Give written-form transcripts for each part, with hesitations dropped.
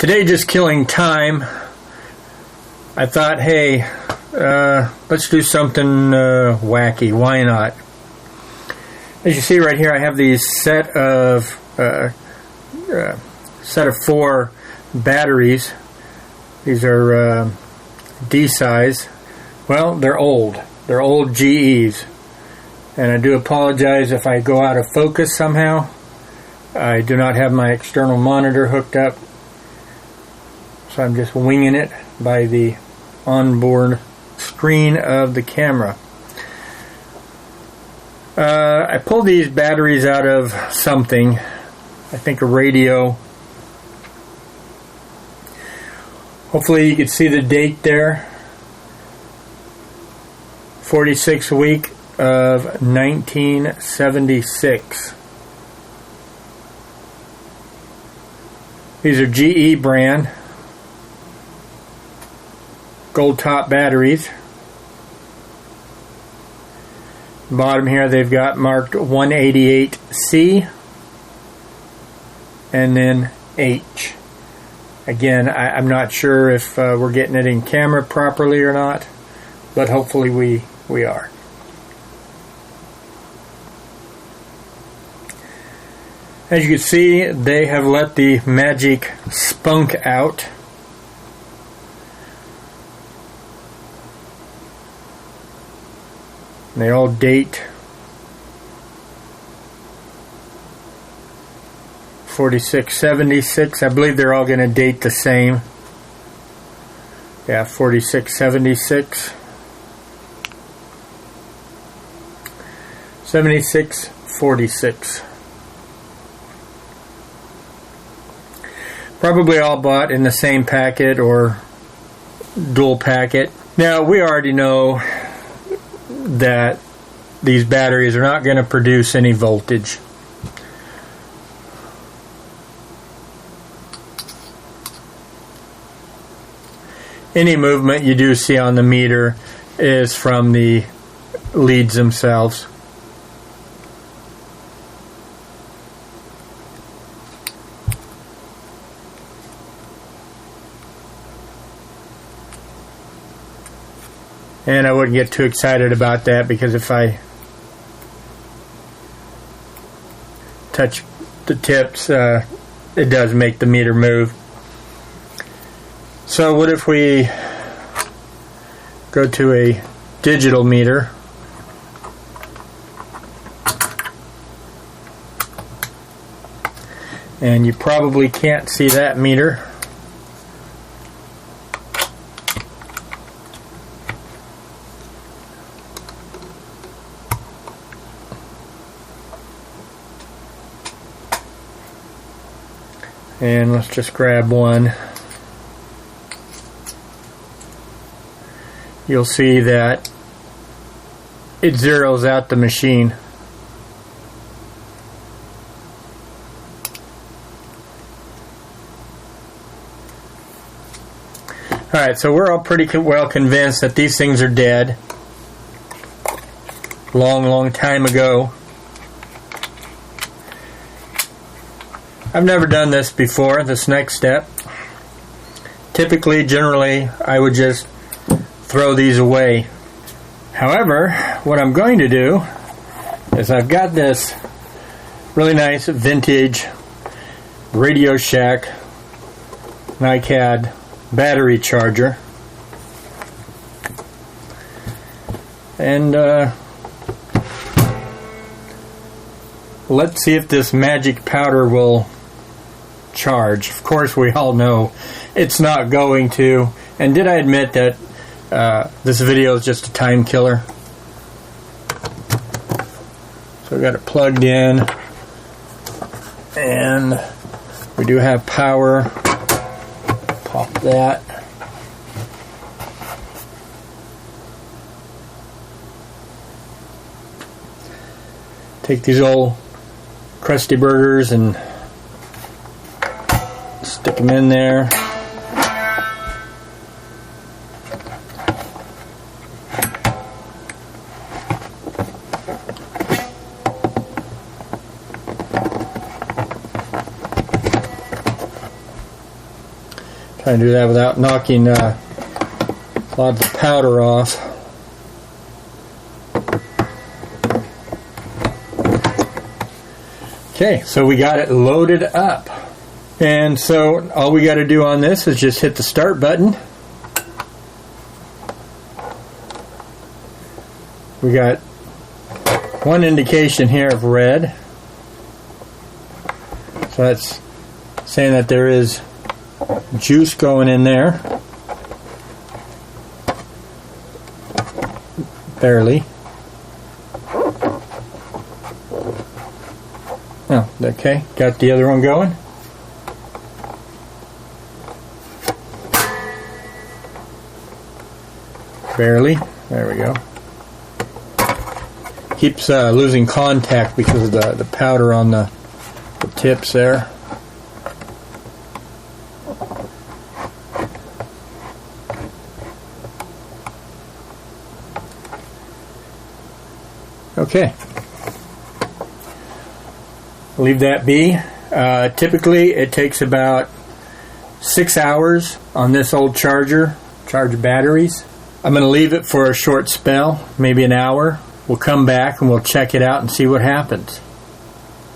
Today, just killing time, I thought, hey, let's do something wacky. Why not? As you see right here, I have these set of 4 batteries. These are D size. Well, they're old. They're old GEs. And I do apologize if I go out of focus somehow. I do not have my external monitor hooked up, so I'm just winging it by the onboard screen of the camera. I pulled these batteries out of something, I think a radio. Hopefully you can see the date there. 46th week of 1976. These are GE brand gold top batteries. Bottom here they've got marked 188C and then H. Again, I'm not sure if we're getting it in camera properly or not, but hopefully we are. As you can see, they have let the magic spunk out. They all date 4676. I believe they're all going to date the same. Yeah, 4676. 7646. Probably all bought in the same packet or dual packet. Now, we already know that these batteries are not going to produce any voltage. Any movement you do see on the meter is from the leads themselves. And I wouldn't get too excited about that, because if I touch the tips, it does make the meter move. So what if we go to a digital meter? And you probably can't see that meter. And let's just grab one. You'll see that it zeroes out the machine. Alright, so we're all pretty well convinced that these things are dead. Long time ago. I've never done this before, this next step. Typically, generally, I would just throw these away. However, what I'm going to do is I've got this really nice vintage Radio Shack NiCad battery charger. And let's see if this magic powder will charge. Of course, we all know it's not going to. And did I admit that this video is just a time killer? So I've got it plugged in, and we do have power. Pop that. Take these old crusty burgers and stick them in there. Trying to do that without knocking a lot of the powder off. Okay, so we got it loaded up. And so all we got to do on this is just hit the start button. We got one indication here of red. So that's saying that there is juice going in there. Barely. Oh, okay. Got the other one going. Barely. There we go. Keeps losing contact because of the powder on the tips there. Okay. Leave that be. Typically it takes about 6 hours on this old charger, charge batteries. I'm going to leave it for a short spell, maybe an hour. We'll come back and we'll check it out and see what happens.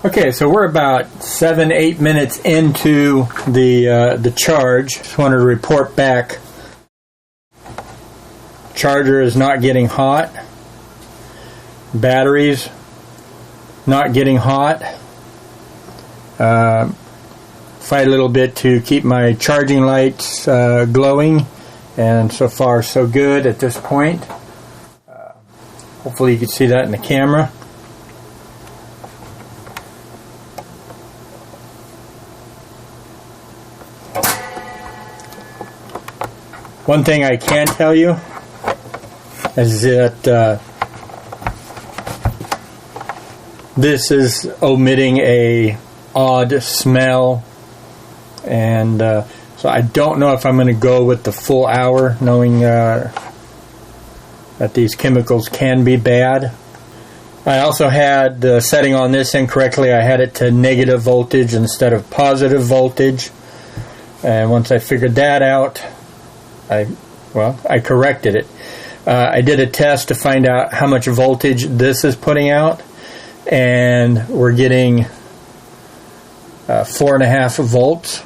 Okay, so we're about 7-8 minutes into the charge. Just wanted to report back. Charger is not getting hot. Batteries not getting hot. Fight a little bit to keep my charging lights glowing, and so far so good at this point. Hopefully you can see that in the camera. One thing I can tell you is that this is omitting a odd smell, and so I don't know if I'm going to go with the full hour, knowing that these chemicals can be bad. I also had the setting on this incorrectly. I had it to negative voltage instead of positive voltage, and once I figured that out, I corrected it. I did a test to find out how much voltage this is putting out, and we're getting 4.5 volts.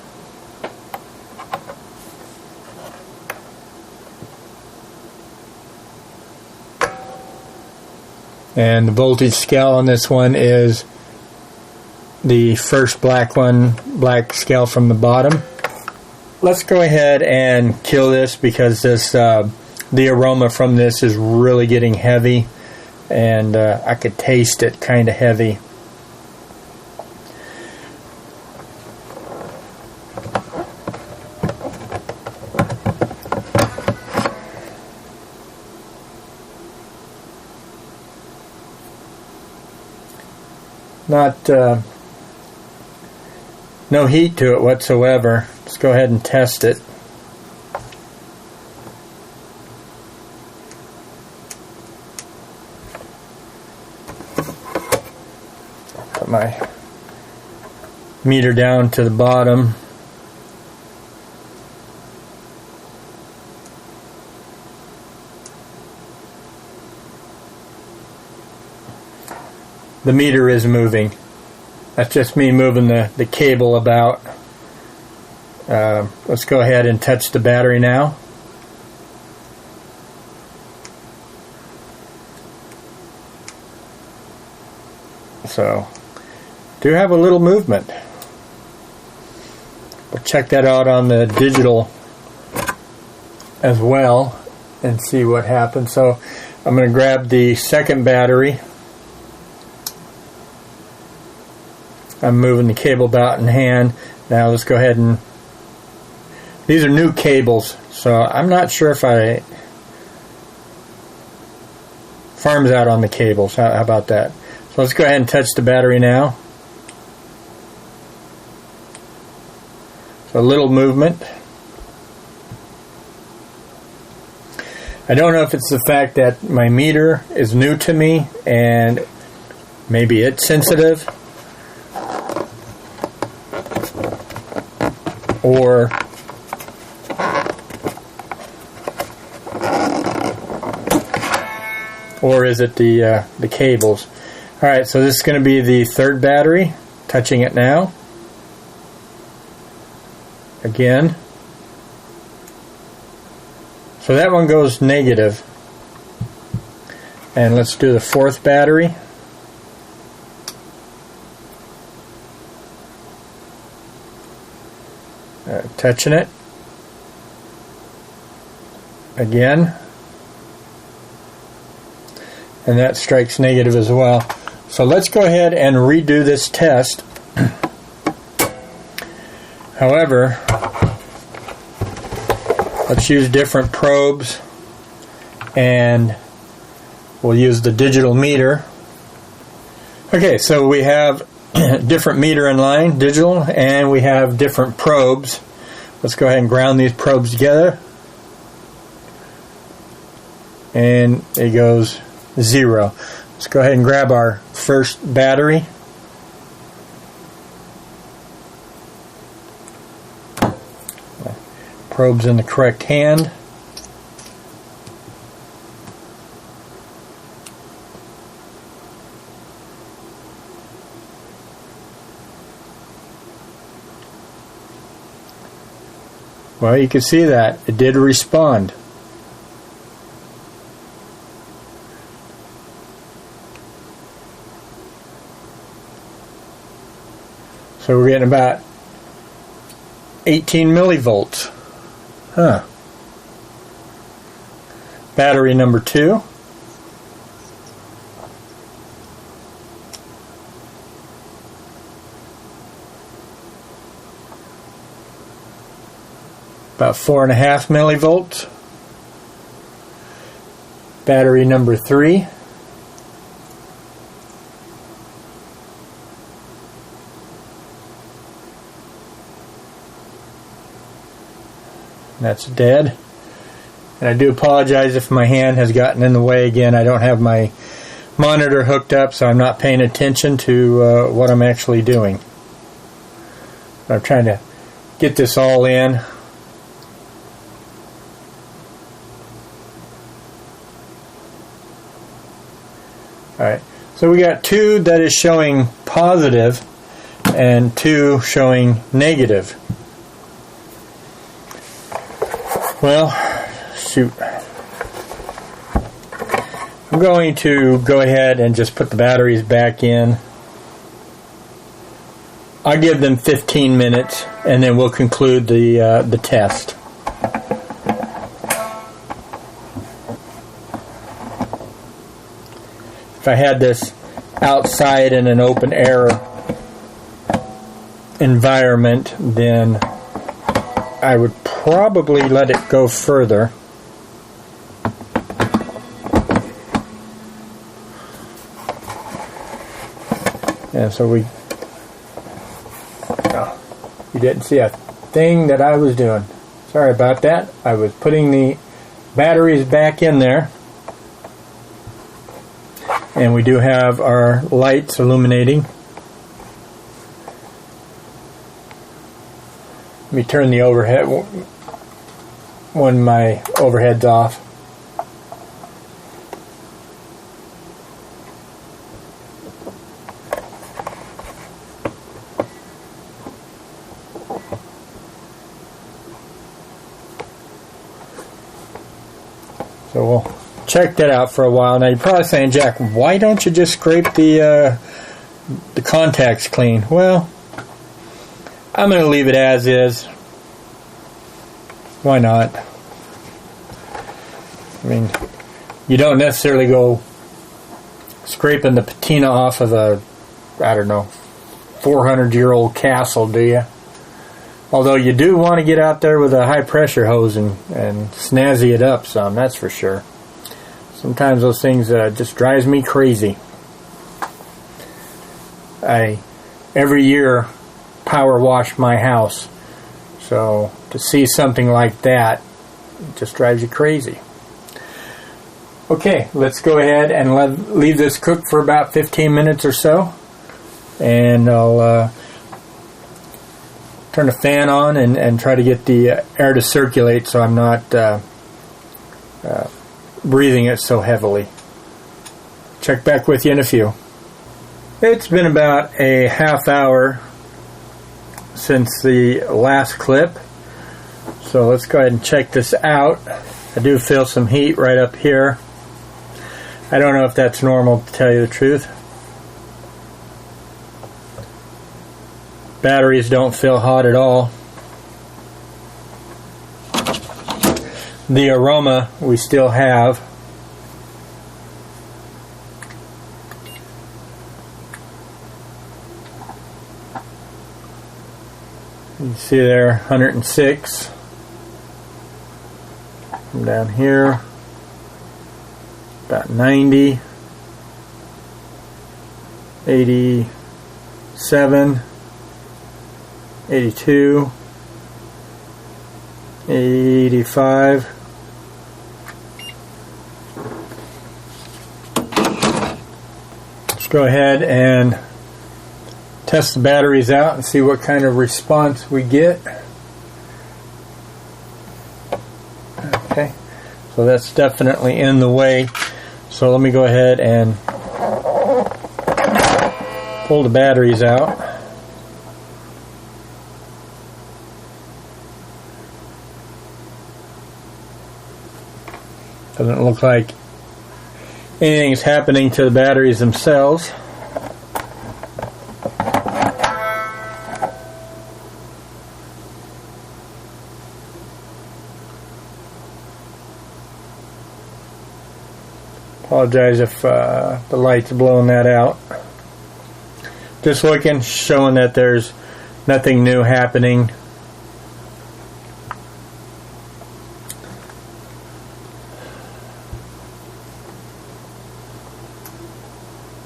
And the voltage scale on this one is the first black scale from the bottom. Let's go ahead and kill this, because this the aroma from this is really getting heavy, and I could taste it kind of heavy. No heat to it whatsoever. Let's go ahead and test it. Put my meter down to the bottom. The meter is moving. That's just me moving the cable about. Let's go ahead and touch the battery now. So, do have a little movement. We'll check that out on the digital as well and see what happens. So, I'm going to grab the second battery. I'm moving the cable about in hand. Now let's go ahead and... These are new cables, so I'm not sure if I... Farms out on the cables. How about that? So let's go ahead and touch the battery now. So a little movement. I don't know if it's the fact that my meter is new to me and maybe it's sensitive, or or is it the cables? Alright, so this is going to be the third battery. Touching it now. Again. So that one goes negative. And let's do the fourth battery. Touching it. Again. And that strikes negative as well. So let's go ahead and redo this test. However, let's use different probes, and we'll use the digital meter. Okay, so we have different meter in line, digital, and we have different probes. Let's go ahead and ground these probes together. And it goes 0. Let's go ahead and grab our first battery. Probe's in the correct hand. Well, you can see that it did respond. So we're getting about 18 millivolts. Huh. Battery number 2. About 4.5 millivolts. Battery number 3. That's dead. And I do apologize if my hand has gotten in the way again. I don't have my monitor hooked up, so I'm not paying attention to what I'm actually doing. I'm trying to get this all in. Alright, so we got 2 that is showing positive and 2 showing negative. Well, shoot. I'm going to go ahead and just put the batteries back in. I'll give them 15 minutes and then we'll conclude the test. If I had this outside in an open air environment, then I would probably let it go further. And so you didn't see a thing that I was doing. Sorry about that. I was putting the batteries back in there. And we do have our lights illuminating. Let me turn the overhead when my overhead's off. So we'll check that out for a while. Now you're probably saying, Jack, why don't you just scrape the contacts clean? Well, I'm going to leave it as is. Why not? I mean, you don't necessarily go scraping the patina off of a, I don't know, 400-year-old castle, do you? Although you do want to get out there with a high-pressure hose and snazzy it up some, that's for sure. Sometimes those things just drives me crazy. I, every year, power wash my house. So to see something like that, it just drives you crazy. Okay, let's go ahead and leave this cook for about 15 minutes or so. And I'll turn the fan on and try to get the air to circulate so I'm not breathing it so heavily. check back with you in a few. It's been about a half hour since the last clip, so let's go ahead and check this out. I do feel some heat right up here. I don't know if that's normal, to tell you the truth. Batteries don't feel hot at all. The aroma we still have. You see there, 106. Come down here, about 90, 87, 82, 85. Let's go ahead and test the batteries out and see what kind of response we get. Okay, so that's definitely in the way. So let me go ahead and pull the batteries out. Doesn't look like anything's happening to the batteries themselves. Apologize if the light's blowing that out. Just looking, showing that there's nothing new happening.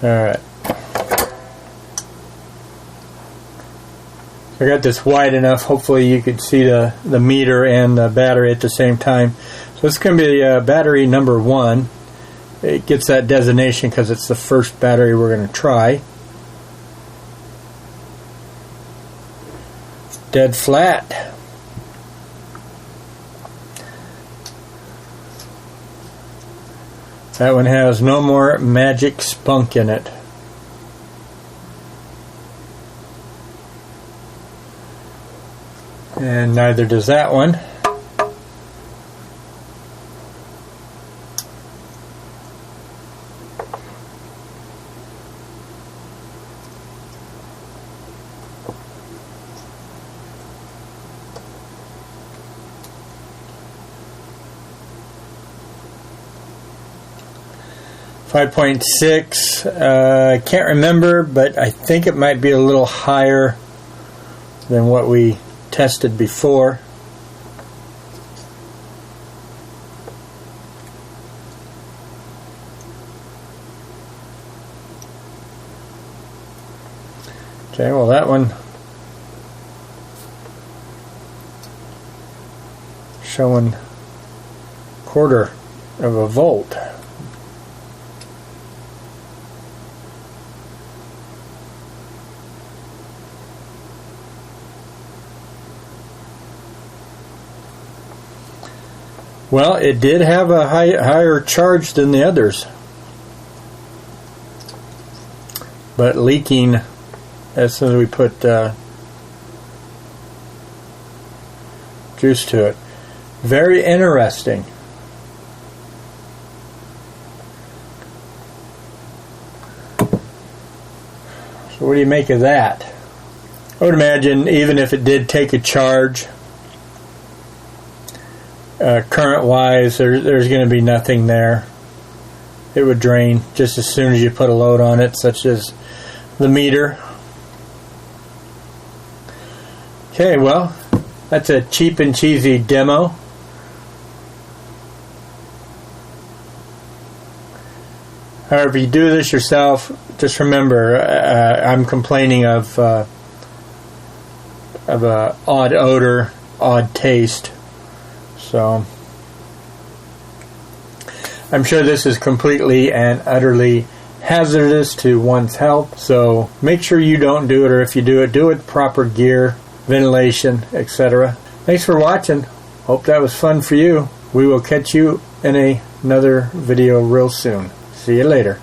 Alright. I got this wide enough, hopefully you could see the meter and the battery at the same time. So this is going to be battery number 1. It gets that designation because it's the first battery we're going to try. Dead flat. That one has no more magic spunk in it. And neither does that one. .6, I can't remember, but I think it might be a little higher than what we tested before. Okay, well that one showing 1/4 of a volt. Well, it did have a higher charge than the others, but leaking as soon as we put juice to it. Very interesting. So what do you make of that? I would imagine even if it did take a charge, current-wise, there's going to be nothing there. It would drain just as soon as you put a load on it, such as the meter. Okay, well, that's a cheap and cheesy demo. However, if you do this yourself, just remember, I'm complaining of a odd odor, odd taste. So I'm sure this is completely and utterly hazardous to one's health. So make sure you don't do it, or if you do it with proper gear, ventilation, etc. Thanks for watching. Hope that was fun for you. We will catch you in another video real soon. See you later.